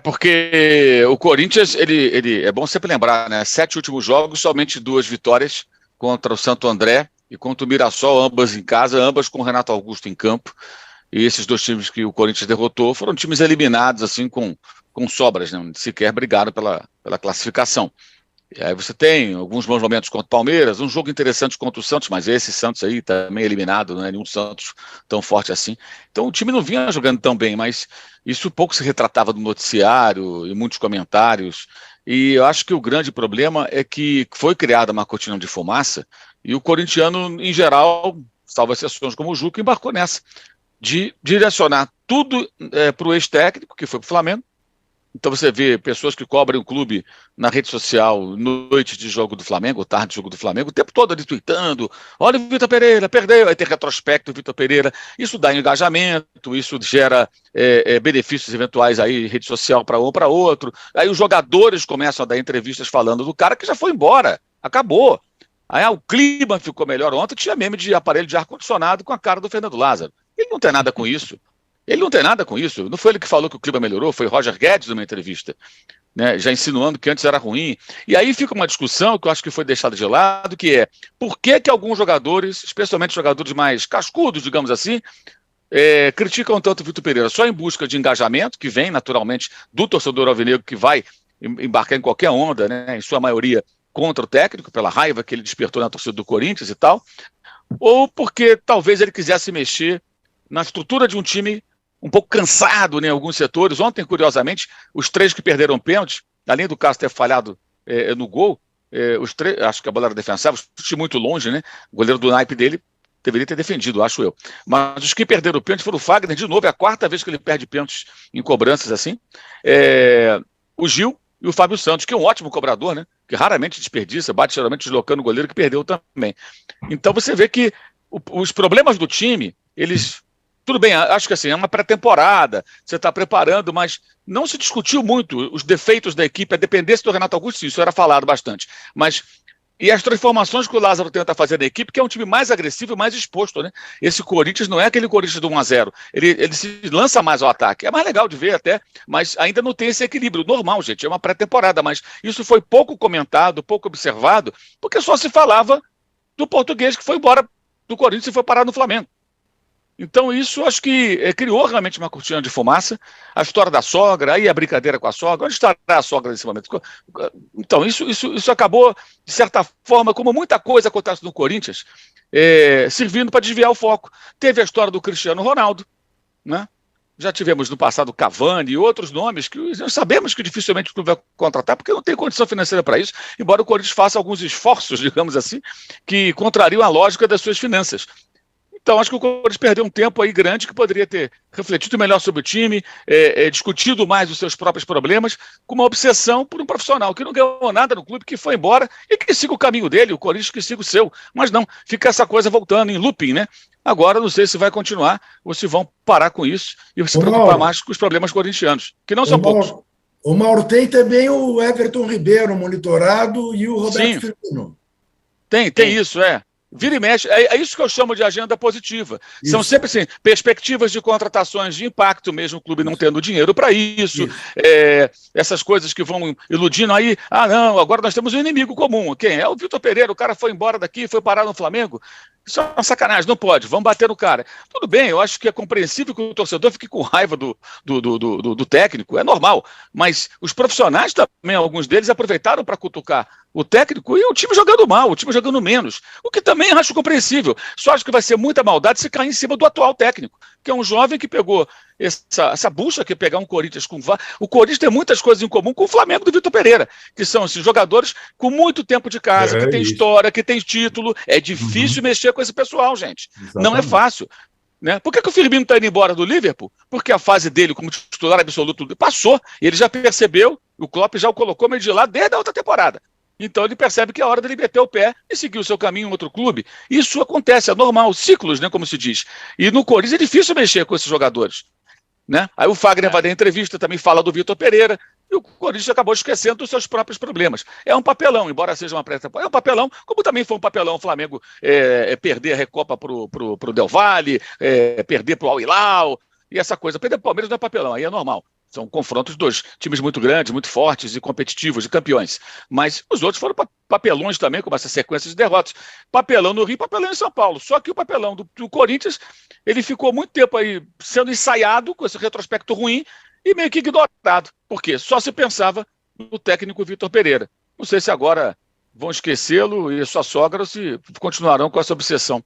Porque o Corinthians, ele é bom sempre lembrar, né? 7 últimos jogos, somente 2 vitórias contra o Santo André e contra o Mirassol, ambas em casa, ambas com o Renato Augusto em campo. E esses 2 times que o Corinthians derrotou foram times eliminados, assim, com sobras, né? Sequer brigaram pela classificação. E aí você tem alguns bons momentos contra o Palmeiras, um jogo interessante contra o Santos, mas esse Santos aí também eliminado, não é nenhum Santos tão forte assim. Então o time não vinha jogando tão bem, mas isso pouco se retratava no noticiário e muitos comentários. E eu acho que o grande problema é que foi criada uma cortina de fumaça e o corintiano, em geral, salvo exceções como o Juca, embarcou nessa, de direcionar tudo para o ex-técnico, que foi para o Flamengo. Então você vê pessoas que cobrem o clube na rede social, noite de jogo do Flamengo, tarde de jogo do Flamengo, o tempo todo ali tweetando, olha o Vitor Pereira, perdeu, aí tem retrospecto do Vitor Pereira, isso dá engajamento, isso gera benefícios eventuais aí, rede social para um ou para outro, aí os jogadores começam a dar entrevistas falando do cara que já foi embora, acabou. Aí o clima ficou melhor ontem, tinha meme de aparelho de ar-condicionado com a cara do Fernando Lázaro. Ele não tem nada com isso. Ele não tem nada com isso. Não foi ele que falou que o clima melhorou, foi Roger Guedes numa entrevista, né, já insinuando que antes era ruim. E aí fica uma discussão que eu acho que foi deixada de lado, que é por que alguns jogadores, especialmente jogadores mais cascudos, digamos assim, criticam tanto o Vitor Pereira só em busca de engajamento, que vem naturalmente do torcedor alvinegro que vai embarcar em qualquer onda, né, em sua maioria contra o técnico, pela raiva que ele despertou na torcida do Corinthians e tal, ou porque talvez ele quisesse mexer na estrutura de um time um pouco cansado, né, em alguns setores. Ontem, curiosamente, os 3 que perderam pênalti, além do Cássio ter falhado no gol, os 3, acho que a bola era defensável, chute muito longe, né? O goleiro do naipe dele deveria ter defendido, acho eu. Mas os que perderam o pênalti foram o Fagner, de novo, é a 4ª vez que ele perde pênaltis em cobranças assim. O Gil e o Fábio Santos, que é um ótimo cobrador, né? Que raramente desperdiça, bate geralmente deslocando o goleiro, que perdeu também. Então você vê que os problemas do time, eles... Tudo bem, acho que assim, é uma pré-temporada, você está preparando, mas não se discutiu muito os defeitos da equipe, a dependência do Renato Augusto, isso era falado bastante. Mas, e as transformações que o Lázaro tenta fazer na equipe, que é um time mais agressivo e mais exposto, né? Esse Corinthians não é aquele Corinthians do 1-0, ele se lança mais ao ataque, é mais legal de ver até, mas ainda não tem esse equilíbrio. Normal, gente, é uma pré-temporada, mas isso foi pouco comentado, pouco observado, porque só se falava do português que foi embora do Corinthians e foi parar no Flamengo. Então isso acho que criou realmente uma cortina de fumaça, a história da sogra, aí a brincadeira com a sogra, onde estará a sogra nesse momento? Então isso acabou, de certa forma, como muita coisa acontece no Corinthians, servindo para desviar o foco. Teve a história do Cristiano Ronaldo, né? Já tivemos no passado Cavani e outros nomes que nós sabemos que dificilmente o clube vai contratar, porque não tem condição financeira para isso, embora o Corinthians faça alguns esforços, digamos assim, que contrariam a lógica das suas finanças. Então, acho que o Corinthians perdeu um tempo aí grande que poderia ter refletido melhor sobre o time, discutido mais os seus próprios problemas, com uma obsessão por um profissional que não ganhou nada no clube, que foi embora e que siga o caminho dele, o Corinthians que siga o seu. Mas não, fica essa coisa voltando em looping, né? Agora, não sei se vai continuar ou se vão parar com isso e se Ô, preocupar Mauro, mais com os problemas corintianos, que não ô, são poucos. Mauro, ô, Mauro, tem também o Everton Ribeiro monitorado e o Roberto Sim, Firmino. tem isso, é. Vira e mexe, é isso que eu chamo de agenda positiva. São Isso, sempre assim, perspectivas de contratações de impacto, mesmo o clube não isso, tendo dinheiro para isso, isso. essas coisas que vão iludindo aí, não, agora nós temos um inimigo comum. Quem? É o Vitor Pereira, o cara foi embora daqui, foi parar no Flamengo. Isso é uma sacanagem, não pode, vamos bater no cara. Tudo bem, eu acho que é compreensível que o torcedor fique com raiva do técnico, é normal, mas os profissionais também, alguns deles, aproveitaram para cutucar o técnico e o time jogando mal, o time jogando menos, o que também acho compreensível. Só acho que vai ser muita maldade se cair em cima do atual técnico, que é um jovem que pegou essa bucha que é pegar um Corinthians com... O Corinthians tem muitas coisas em comum com o Flamengo do Vitor Pereira, que são esses jogadores com muito tempo de casa, que É tem isso. história, que tem título. É difícil Uhum, mexer com esse pessoal, gente. Não é exatamente. fácil. Né? Por que o Firmino está indo embora do Liverpool? Porque a fase dele como titular absoluto passou. Ele já percebeu, o Klopp já o colocou meio de lado desde a outra temporada. Então ele percebe que é hora dele meter o pé e seguir o seu caminho em outro clube. Isso acontece, é normal, ciclos, né, como se diz. E no Corinthians é difícil mexer com esses jogadores. Né? Aí o Fagner vai dar entrevista, também fala do Vitor Pereira, e o Corinthians acabou esquecendo dos seus próprios problemas. É um papelão, embora seja uma pré-temporada, é um papelão, como também foi um papelão o Flamengo perder a Recopa pro Del Valle, perder pro Al Hilal, e essa coisa. Perder pro Palmeiras não é papelão, aí é normal. São confrontos de dois times muito grandes, muito fortes e competitivos, de campeões. Mas os outros foram papelões também, como essa sequência de derrotas. Papelão no Rio, papelão em São Paulo. Só que o papelão do Corinthians, ele ficou muito tempo aí sendo ensaiado com esse retrospecto ruim e meio que ignorado. Por quê? Só se pensava no técnico Vitor Pereira. Não sei se agora vão esquecê-lo e sua sogra, ou se continuarão com essa obsessão.